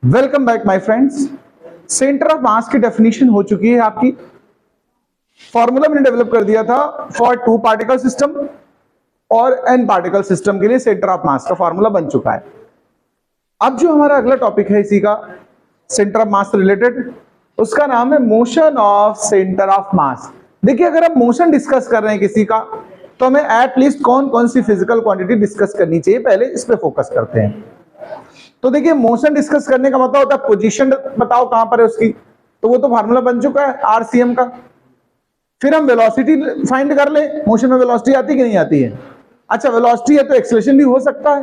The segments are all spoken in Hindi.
Welcome back my friends. Centre of मास की डेफिनेशन हो चुकी है आपकी। फॉर्मूला मैंने डेवलप कर दिया था फॉर 2 पार्टिकल सिस्टम और n पार्टिकल सिस्टम के लिए सेंटर ऑफ मास का फॉर्मूला बन चुका है। अब जो हमारा अगला टॉपिक है इसी का सेंटर ऑफ मास से रिलेटेड, उसका नाम है मोशन ऑफ सेंटर ऑफ मास। देखिए, अगर हम मोशन डिस्कस कर रहे हैं किसी का, तो हमें एटलीस्ट कौन कौन सी फिजिकल क्वांटिटी डिस्कस करनी चाहिए, पहले इस पे फोकस करते हैं। तो देखिए, मोशन डिस्कस करने का मतलब होता है पोजीशन बताओ कहां पर है उसकी, तो वो तो फार्मूला बन चुका है आरसीएम का। फिर हम वेलोसिटी फाइंड कर ले, मोशन में वेलोसिटी आती कि नहीं आती है। अच्छा, वेलोसिटी है तो एक्सेलरेशन भी हो सकता है,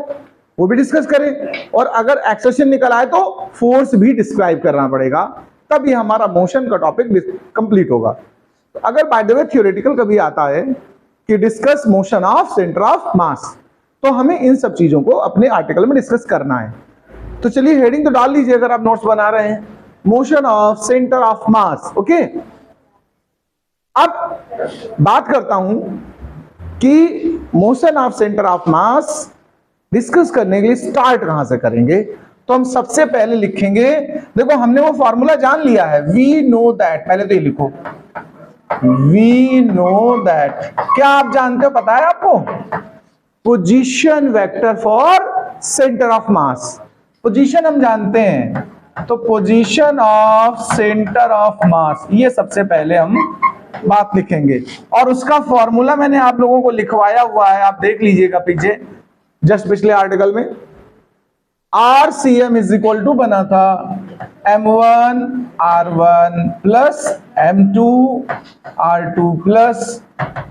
वो भी डिस्कस करें। और अगर एक्सेलरेशन निकल आए तो फोर्स भी डिस्क्राइब करना पड़ेगा, तब ये हमारा मोशन का टॉपिक कंप्लीट होगा। तो अगर बाय द वे थ्योरेटिकल कभी आता है कि discuss motion of centre of मास, तो हमें इन सब चीजों को अपने आर्टिकल में डिस्कस करना है। तो चलिए हेडिंग तो डाल लीजिए अगर आप नोट्स बना रहे हैं, motion of centre of mass. Okay, अब बात करता हूं कि motion of centre of mass discuss करने के लिए स्टार्ट कहां से करेंगे। तो हम सबसे पहले लिखेंगे, देखो हमने वो फॉर्मूला जान लिया है, वी नो दैट। पहले तो ये लिखो, वी नो दैट। क्या आप जानते हो, पता है आपको, position vector for centre of mass. Position हम जानते हैं, तो पोजीशन ऑफ सेंटर ऑफ मास, ये सबसे पहले हम बात लिखेंगे। और उसका फॉर्मूला मैंने आप लोगों को लिखवाया हुआ है, आप देख लीजिएगा पीछे जस्ट पिछले आर्टिकल में। आरसीएम इज इक्वल टू बना था M1 R1 plus M2 R2 plus,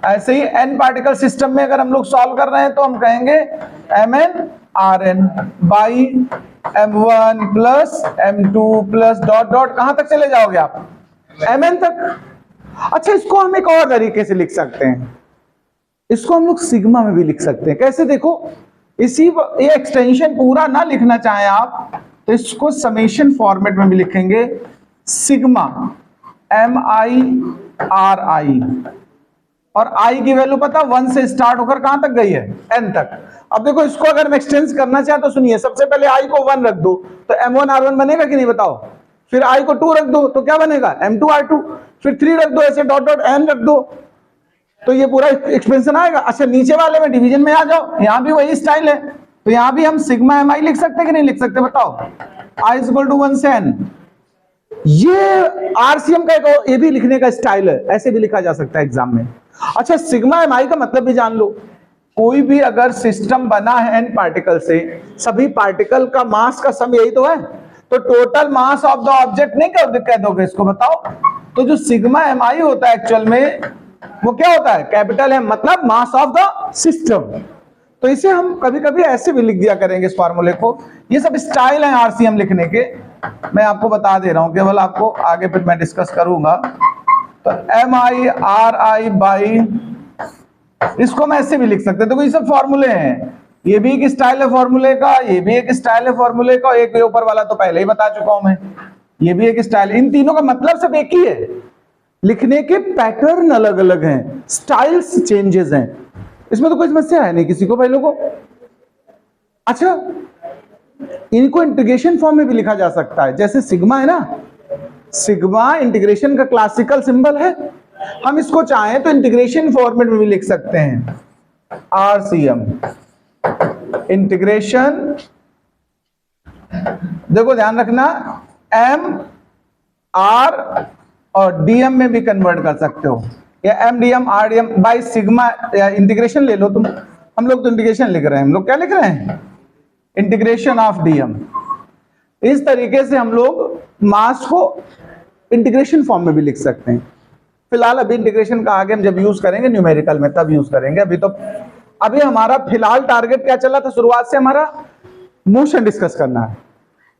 ऐसे ही n पार्टिकल सिस्टम में अगर हम लोग सॉल्व कर रहे हैं तो हम कहेंगे Mn Rn by M1 plus M2 plus dot dot, कहां तक चले जाओगे आप, Mn तक। अच्छा, इसको हम एक और तरीके से लिख सकते हैं, इसको हम लोग सिग्मा में भी लिख सकते हैं। कैसे, देखो, इसी ये एक्सटेंशन पूरा ना लिखना चाहें आप तो इसको समेशन फॉर्मेट में भी लिखेंगे, सिग्मा MI RI, और I की वैल्यू पता 1 से स्टार्ट होकर कहां तक गई है, n तक। अब देखो, इसको अगर मैं एक्सटेंस करना चाहे तो सुनिए, सबसे पहले I को 1 रख दो तो M1 R1 बनेगा कि नहीं बताओ। फिर I को 2 रख दो तो क्या बनेगा, M2 R2। फिर 3 रख दो, ऐसे डॉट डॉट n रख दो, तो ये पूरा एक्सपेंशन आएगा। अच्छा, नीचे वाले में डिवीजन में आ जाओ, यहां भी वही स्टाइल है, तो यहां भी हम सिग्मा MI लिख सकते हैं कि नहीं लिख सकते बताओ, I इज इक्वल टू 1 से n। ये आरसीएम का एक ये भी लिखने का स्टाइल है, ऐसे भी लिखा जा सकता है एग्जाम में। अच्छा, सिग्मा MI का मतलब भी जान लो, कोई भी अगर सिस्टम बना है n पार्टिकल से, सभी पार्टिकल का मास का सम यही तो है, तो total mass of the object नहीं कह दोगे इसको, बताओ। तो जो सिग्मा MI होता है एक्चुअल में वो क्या होता है, कैपिटल M, मतलब मास ऑफ द सिस्टम। तो इसे हम कभी कभी ऐसे भी लिख दिया करेंगे इस फार्मूले को। ये सब स्टाइल है आरसीएम लिखने के, मैं आपको बता दे रहा हूं, केवल आपको आगे फिर मैं डिस्कस करूंगा। तो MI RI बाई, इसको मैं ऐसे भी लिख सकते हैं। तो ये सब फॉर्मूले हैं, ये भी एक स्टाइल है फॉर्मूले का, ये भी एक स्टाइल है फॉर्मूले का, एक ऊपर वाला तो पहले ही बता चुका हूं मैं, ये भी एक स्टाइल। इन तीनों का मतलब सब एक ही है, लिखने के पैटर्न अलग अलग हैं, स्टाइल्स चेंजेस हैं, इसमें तो कोई समस्या है नहीं किसी को भाई लोगों। अच्छा, इनको इंटीग्रेशन फॉर्म में भी लिखा जा सकता है, जैसे सिग्मा है ना, सिग्मा इंटीग्रेशन का क्लासिकल सिंबल है, हम इसको चाहें तो इंटीग्रेशन फॉर्मेट में भी लिख सकते हैं, आरसीएम इंटीग्रेशन। देखो ध्यान रखना, M R और डीएम में भी कन्वर्ट कर सकते हो, या M DM R DM by sigma, या इंटीग्रेशन ले लो तुम। हम लोग तो इंटीग्रेशन लिख रहे हैं, हम लोग क्या लिख रहे हैं, इंटीग्रेशन ऑफ डीएम। इस तरीके से हम लोग मास को इंटीग्रेशन फॉर्म में भी लिख सकते हैं। फिलहाल अभी इंटीग्रेशन का आगे हम जब यूज करेंगे न्यूमेरिकल में तब यूज करेंगे, अभी हमारा फिलहाल टारगेट क्या चला था, शुरुआत से हमारा मोशन डिस्कस करना है।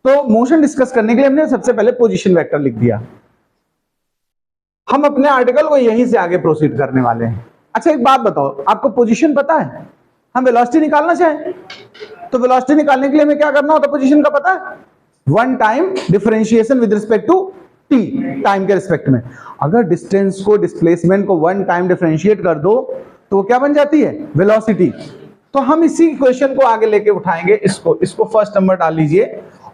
तो मोशन डिस्कस करने के लिए हमने सबसे पहले पोजीशन वेक्टर लिख दिया। हम अपने आर्टिकल को यहीं से आगे प्रोसीड करने वाले हैं। अच्छा, एक बात बताओ, आपको पोजीशन पता है, हम वेलोसिटी निकालना चाहें तो वेलोसिटी निकालने के लिए हमें क्या करना होता है, पोजीशन का पता है, 1 time differentiation with respect to t, time के रिस्पेक्ट में। अगर डिस्टेंस को, डिस्प्लेसमेंट को 1 टाइम डिफरेंशिएट कर दो तो वो क्या बन जाती है, वेलोसिटी। तो हम इसी इक्वेशन को आगे लेके उठाएंगे, इसको फर्स्ट नंबर डाल लीजिए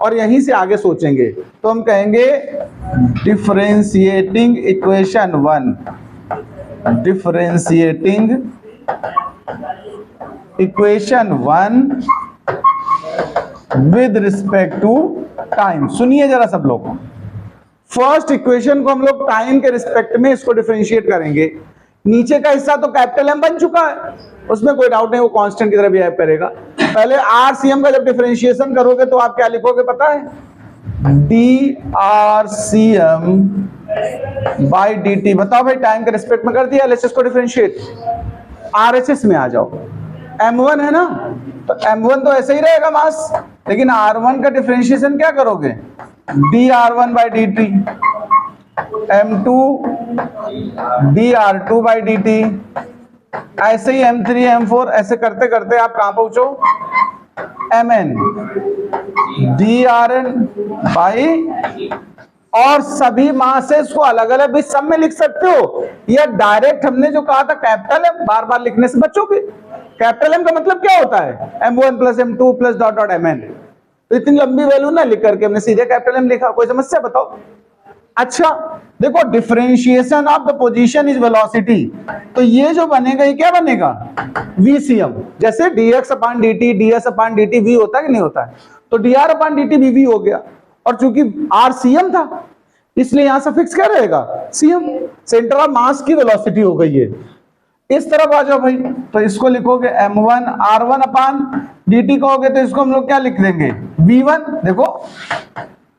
और यहीं से आगे सोचेंगे तो हम कहेंगे differentiating equation 1, differentiating equation 1 with respect to time. सुनिए जरा सब लोग, फर्स्ट इक्वेशन को हम लोग टाइम के रिस्पेक्ट में इसको डिफरेंशिएट करेंगे। नीचे का हिस्सा तो कैपिटल एम बन चुका है, उसमें कोई डाउट नहीं, वो कांस्टेंट की तरह बिहेव करेगा। पहले आरसीएम का जब डिफरेंशिएशन करोगे तो आप क्या लिखोगे पता है? D R C M by D T. बताओ भाई, टाइम के रिस्पेक्ट में कर दिया एलएचएस को डिफरेंशिएट, आरएचएस में आ जाओ। M1 है ना, तो M1 तो ऐसे ही रहेगा मास, लेकिन R1 का डिफरेंशिएशन क्या करोगे? D R one by D T, M2 D R two by D T, ऐसे ही M3 M4, ऐसे करते करते आप कहां पहुंचो? Mn D R N by, और सभी मासेस को अलग अलग भी सब में लिख सकते हो, या डायरेक्ट हमने जो कहा था कैपिटल एम, बार बार लिखने से बचोगे। कैपिटल एम का मतलब क्या होता है? M1 plus M2 plus dot dot Mn। तो इतनी लंबी वैल्यू ना लिख करके हमने सीधे कैपिटल एम लिखा। कोई समस्या बताओ? अच्छा देखो, differentiation of the position is velocity, तो ये जो बनेगा ये क्या बनेगा? VCM। जैसे dx upon dt, ds upon dt v होता है कि नहीं होता है, तो dr अपॉन dt vv हो गया। और चूंकि RCM था इसलिए यहां सफिक्स क्या रहेगा? CM, सेंटर ऑफ मास की वेलोसिटी हो गई है। इस तरफ आ जाओ भाई, तो इसको लिखोगे M1 R1 अपॉन dt कहोगे तो इसको हम लोग क्या लिख देंगे? V1। देखो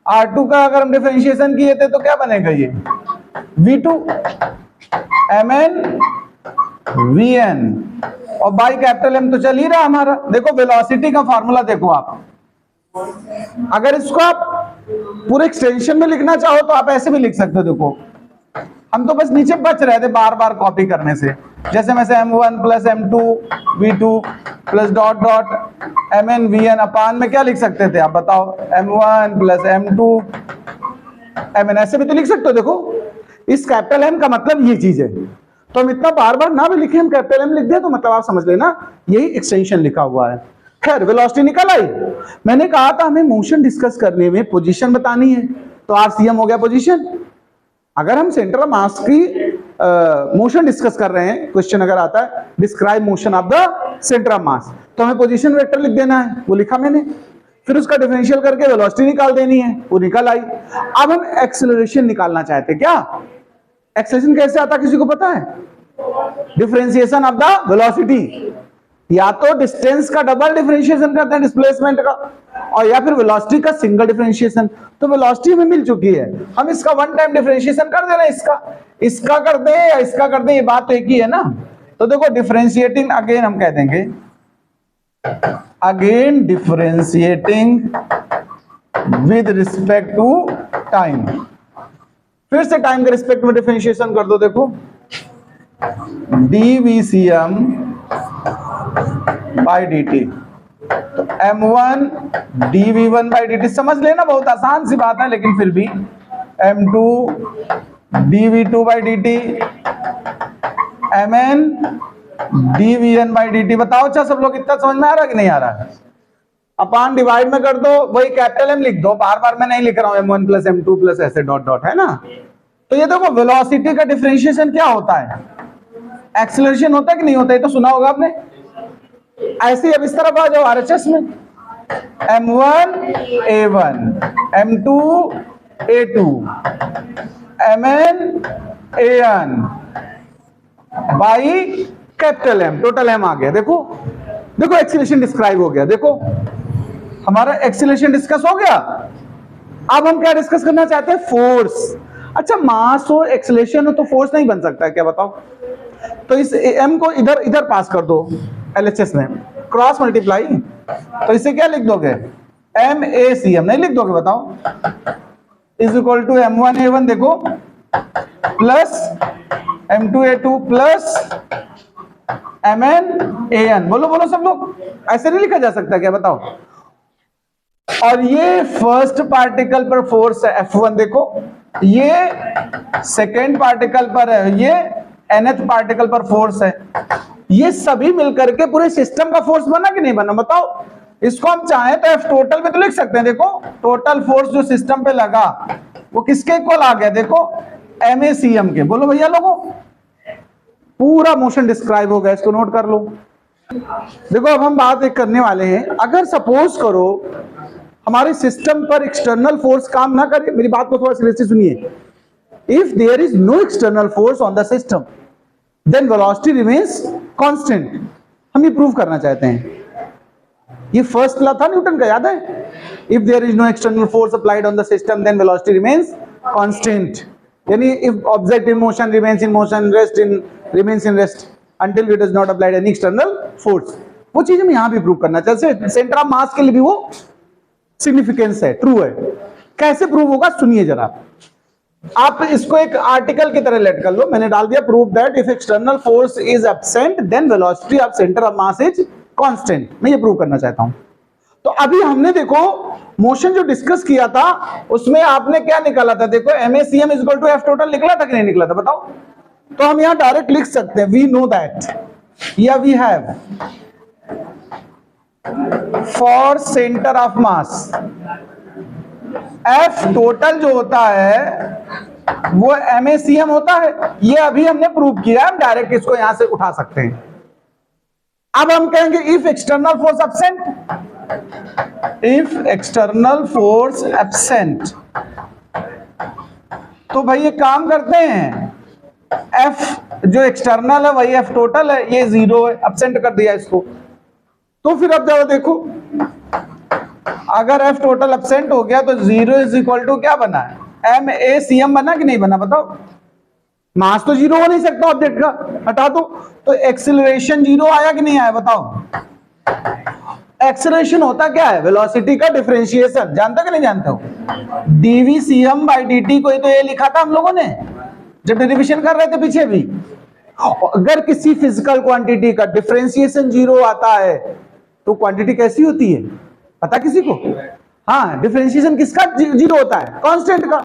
R2 का अगर हम डिफरेंशिएशन किए थे तो क्या बनेगा? ये V2 Mn Vn, और बाई कैपिटल M तो चल ही रहा हमारा। देखो वेलोसिटी का फार्मूला देखो आप, अगर इसको आप पूरे एक्सटेंशन में लिखना चाहो तो आप ऐसे भी लिख सकते हो। देखो हम तो बस नीचे बच रहे थे बार बार कॉपी करने से, जैसे मैं से M1 plus M2 V2 plus dot dot Mn Vn अपान में क्या लिख सकते थे आप बताओ? M1 प्लस M2 Mn, ऐसे भी तो लिख सकते हो। देखो इस कैपिटल M का मतलब ये चीज है, तो हम इतना बार बार ना भी लिखे, हम कैपिटल M लिख दे तो मतलब आप समझ लेना यही एक्सटेंशन लिखा हुआ है। खैर वेलोसिटी निकल आई। मैंने कहा था हमें मोशन डिस्कस करने में पोजीशन बतानी है, तो RCM हो गया पोजीशन। अगर हम सेंटर ऑफ मास की मोशन डिस्कस कर रहे हैं, क्वेश्चन अगर आता है describe motion of the centre of मास, तो हमें पोजीशन वेक्टर लिख देना है, वो लिखा मैंने। फिर उसका डिफरेंशियल करके वेलोसिटी निकाल देनी है, वो निकल आई। अब हम एक्सेलरेशन निकालना चाहते हैं। क्या एक्सेलरेशन कैसे आता किसी को पता है? डिफरेंशिएशन ऑफ द वेलोसिटी, या तो डिस्टेंस का डबल डिफरेंशिएशन करते हैं डिस्प्लेसमेंट का, और या फिर वेलोसिटी का सिंगल डिफरेंशिएशन। तो वेलोसिटी हमें मिल चुकी है, हम इसका वन टाइम डिफरेंशिएशन कर दे रहे हैं। इसका कर दे या इसका कर दे, ये बात तो एक ही है ना। तो देखो डिफरेंशिएटिंग अगेन हम कह देंगे, again differentiating with respect to time. फिर से टाइम के रिस्पेक्ट में डिफरेंशिएशन कर दो। देखो dVCM बाई dt, तो M1 dV1 बाई dt समझ लेना, बहुत आसान सी बात है, लेकिन फिर भी M2 dV2 by dt, Mn dVn by dt। बताओ अच्छा सब लोग, इतना समझ में आ रहा है कि नहीं आ रहा है? अपान डिवाइड में कर दो, वही कैपिटल M लिख दो, बार बार मैं नहीं लिख रहा हूं M1 प्लस M2 प्लस ऐसे डॉट डॉट, है ना। तो ये देखो वेलोसिटी का डिफरेंशिएशन क्या होता है? एक्सेलरेशन होता है कि नहीं होता है? तो सुना होगा आपने। ऐसे अब इस तरफ आ जाओ RHS में, M1 A1 M2 A2 Mn An by capital M, total M आ गया। देखो देखो एक्सेलरेशन डिस्क्राइब हो गया। देखो हमारा एक्सेलरेशन डिस्कस हो गया। अब हम क्या डिस्कस करना चाहते हैं? फोर्स। अच्छा मास हो एक्सेलरेशन हो तो फोर्स नहीं बन सकता है क्या? बताओ। तो इस M को इधर इधर पास कर दो LHS में, क्रॉस मल्टीप्लाई, तो इसे क्या लिख दोगे? MACM नहीं लिख दोगे? बताओ is equal to M1 A1 देखो plus M2 A2 plus Mn An। बोलो बोलो सब लोग, ऐसे नहीं लिखा जा सकता क्या? बताओ। और ये फर्स्ट पार्टिकल पर फोर्स है F1, देखो ये सेकेंड पार्टिकल पर है, ये nth पार्टिकल पर फोर्स है। ये सभी मिलकर के पूरे सिस्टम का फोर्स बना कि नहीं बना? बताओ। इसको हम चाहें तो एफ टोटल में तो लिख सकते हैं। देखो टोटल फोर्स जो सिस्टम पे लगा वो किसके इक्वल आ गया, देखो MACM के। बोलो भैया लोगों, पूरा मोशन डिस्क्राइब हो गया, इसको नोट कर लो। देखो अब हम बात एक करने वाले हैं, अगर सपोज करो हमारे सिस्टम पर एक्सटर्नल फोर्स काम ना करे, मेरी बात को थोड़ा सीरियसली सुनिए। If there is no external force on the system then velocity remains constant. हम ये प्रूव करना चाहते हैं। ये फर्स्ट लॉ था न्यूटन का, याद है? If there is no external force applied on the system then velocity remains constant. यानी if object in motion remains in motion, rest in remains in rest until it is not applied any external force। वो चीज हम यहां भी प्रूव करना चाहते हैं। सेंटर ऑफ मास के लिए भी वो सिग्निफिकेंस है, ट्रू है। कैसे प्रूव होगा सुनिए जरा। आप इसको एक आर्टिकल की तरह लेट कर लो। मैंने डाल दिया prove that if external force is absent then velocity of centre of mass is constant. मैं ये प्रूव करना चाहता हूं। तो अभी हमने देखो मोशन जो डिस्कस किया था उसमें आपने क्या निकाला था, देखो MACM equal to F total निकला था कि नहीं निकला था, बताओ। तो हम यहां डायरेक्ट लिख सकते हैं वी नो दैट या we have for centre of mass F total जो होता है वो MACM होता है। ये अभी हमने प्रूव किया, हम डायरेक्ट इसको यहां से उठा सकते हैं। अब हम कहेंगे if external force absent, if external force absent, तो भाई एक काम करते हैं, एफ जो एक्सटर्नल है वही एफ टोटल है, ये 0 है, एब्सेंट कर दिया इसको। तो फिर अब जाओ देखो, अगर एफ टोटल एब्सेंट हो गया तो 0 इज इक्वल टू क्या बना है, MACM बना कि नहीं बना, बताओ। मास तो 0 हो नहीं सकता ऑब्जेक्ट का, हटा दो। तो एक्सीलरेशन 0 आया कि नहीं आया, बताओ। एक्सीलरेशन होता क्या है, वेलोसिटी का डिफरेंशिएशन, जानते हो कि नहीं जानते हो? dvCM/dt को तो ये लिखा था हम लोगों ने जब डेरिवेशन कर रहे थे पीछे भी। अगर किसी फिजिकल क्वांटिटी का डिफरेंशिएशन 0 आता है तो क्वांटिटी कैसी होती है, पता किसी को? हाँ, डिफरेंशिएशन किसका 0 होता है, कांस्टेंट का।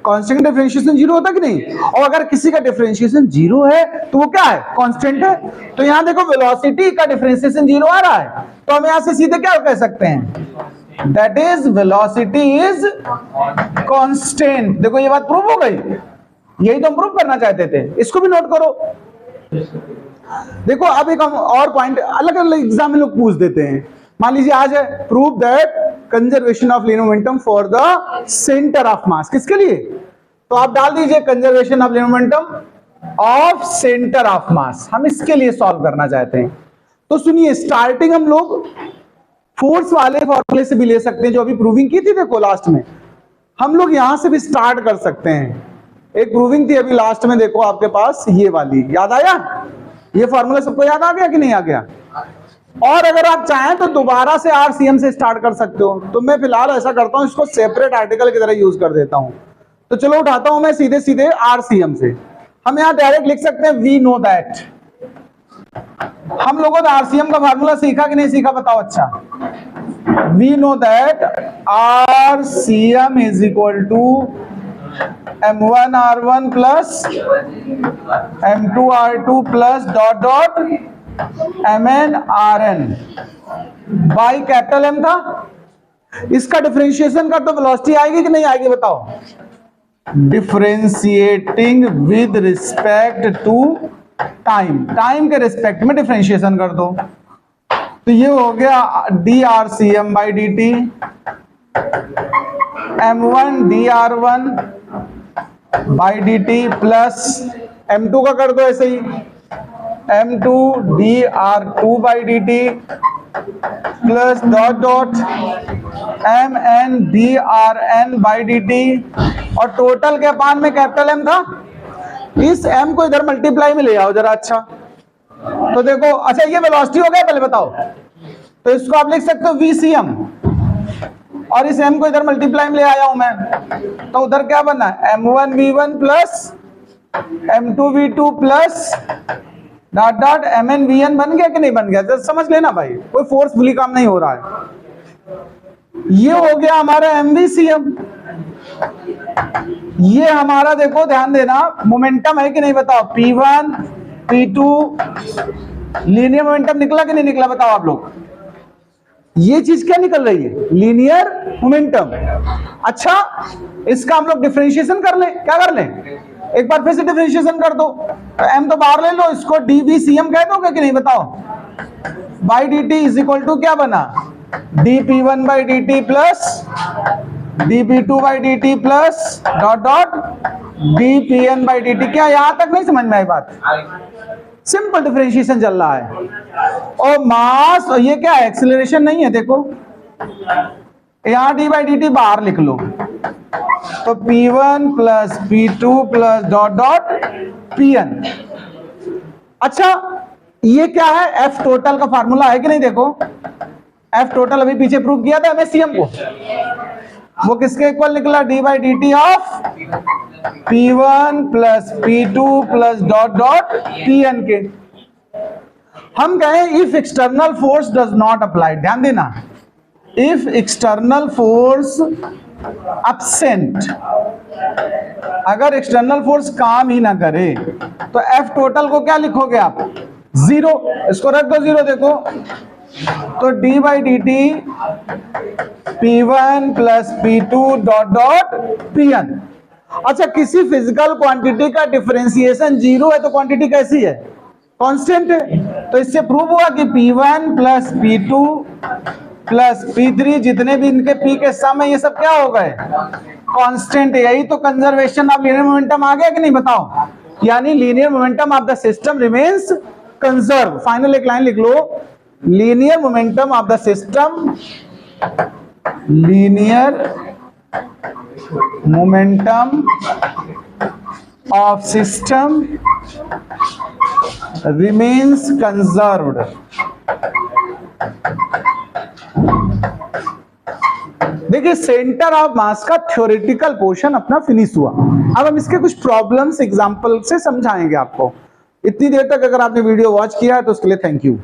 कांस्टेंट डिफरेंशिएशन 0 होता कि नहीं? और अगर किसी का डिफरेंशिएशन 0 है तो वो क्या है, कांस्टेंट है। तो यहां देखो वेलोसिटी का डिफरेंशिएशन 0 आ रहा है, तो हम यहां से सीधे क्या कह सकते हैं, that is velocity is constant. देखो ये बात प्रूव हो गई, यही तो हम प्रूव करना चाहते थे। इसको भी नोट करो। देखो अब एक हम और पॉइंट अलग अलग एग्जाम में लोग पूछ देते हैं। मान लीजिए आज है prove that conservation of linear momentum for the centre of मास, किसके लिए? तो आप डाल दीजिए conservation of linear momentum of centre of मास, हम इसके लिए सॉल्व करना चाहते हैं। तो सुनिए, स्टार्टिंग हम लोग फोर्स वाले फॉर्मूले से भी ले सकते हैं जो अभी प्रूविंग की थी। देखो लास्ट में हम लोग यहां से भी स्टार्ट कर सकते हैं। एक प्रूविंग थी अभी लास्ट में, देखो आपके पास ये वाली, याद आया? ये फॉर्मूला सबको याद आ गया कि नहीं आ गया? और अगर आप चाहें तो दोबारा से RCM से स्टार्ट कर सकते हो। तो मैं फिलहाल ऐसा करता हूं, इसको सेपरेट आर्टिकल की तरह यूज कर देता हूं। तो चलो उठाता हूं मैं सीधे सीधे RCM से। हम यहां डायरेक्ट लिख सकते हैं वी नो दैट। हम लोगों ने RCM का फॉर्मूला सीखा कि नहीं सीखा, बताओ। अच्छा, we know that RCM is equal to M1R1 plus M2R2 plus dot dot MNRN by capital M था। इसका डिफरेंशिएशन का तो वेलोसिटी आएगी कि नहीं आएगी, बताओ। Differentiating with respect to time, time के रिस्पेक्ट में डिफरेंशिएशन कर दो। तो ये हो गया dRCM/dt M1 dR1/dt plus M2 का कर दो ऐसे ही M2 dR2/dt plus dot dot MN dRN/dt और टोटल के अपान में कैपिटल M था। इस M को इधर मल्टीप्लाई में ले आओ जरा। अच्छा तो देखो, अच्छा ये वेलोसिटी हो गया, पहले बताओ। तो इसको आप लिख सकते हो VCM और इस M को इधर मल्टीप्लाई में ले आया हूं मैं। तो उधर क्या बना, M1V1 plus M2V2 plus dot dot MNVN बन गया कि नहीं बन गया? जरा समझ लेना भाई, कोई फोर्सफुली काम नहीं हो रहा है। ये हो गया हमारा MVCM। ये हमारा देखो ध्यान देना मोमेंटम है कि नहीं, बताओ। P1 P2 लीनियर मोमेंटम निकला कि नहीं निकला, बताओ आप लोग। ये चीज क्या निकल रही है? Linear momentum. अच्छा, इसका हम लोग डिफरेंशिएशन कर लें। क्या कर लें? एक बार फिर से डिफरेंशिएशन कर दो। तो m तो बाहर ले लो, इसको dvcm कह दोगे कि नहीं? बताओ। By dt is equal to क्या बना? dp1 by dt plus dp2 by dt plus dot dot dpn by dt। क्या यहां तक नहीं समझ में आई बात? सिंपल डिफरेंशिएशन चल रहा है। और मास, और ये क्या है? एक्सीलरेशन नहीं है। देखो यहां d बाई dt बाहर लिख लो, तो p1 plus p2 plus dot dot pn। अच्छा, ये क्या है? f टोटल का फार्मूला है कि नहीं? देखो f टोटल अभी पीछे प्रूव किया था MSCM को, वो किसके इक्वल निकला? d by dt of p1 plus p2 plus dot dot pn के। हम कहें if external force does not apply, ध्यान देना, इफ एक्सटर्नल फोर्स absent, अगर एक्सटर्नल फोर्स काम ही ना करे तो F टोटल को क्या लिखोगे आप? 0। इसको रख दो 0। देखो तो d by D T P1 plus P2 dot dot Pn। अच्छा, किसी फिजिकल क्वांटिटी का डिफरेंशिएशन 0 है तो क्वांटिटी कैसी है? कांस्टेंट है। तो इससे प्रूव हुआ कि P1 plus P2 plus P3 जितने भी इनके P के सम है, ये सब क्या हो गए? कांस्टेंट। यही तो कंजर्वेशन ऑफ लीनियर मोमेंटम आ गया कि नहीं? बताओ। यानी linear momentum of the system remains conserve. Final एक लाइन लिख लो, linear momentum of the system, linear momentum of system remains conserved. देखिए, सेंटर ऑफ मास का थ्योरेटिकल पोर्शन अपना फिनिश हुआ। अब हम इसके कुछ प्रॉब्लम्स एग्जांपल से समझाएंगे आपको। इतनी देर तक अगर आपने वीडियो वॉच किया है तो उसके लिए थैंक यू।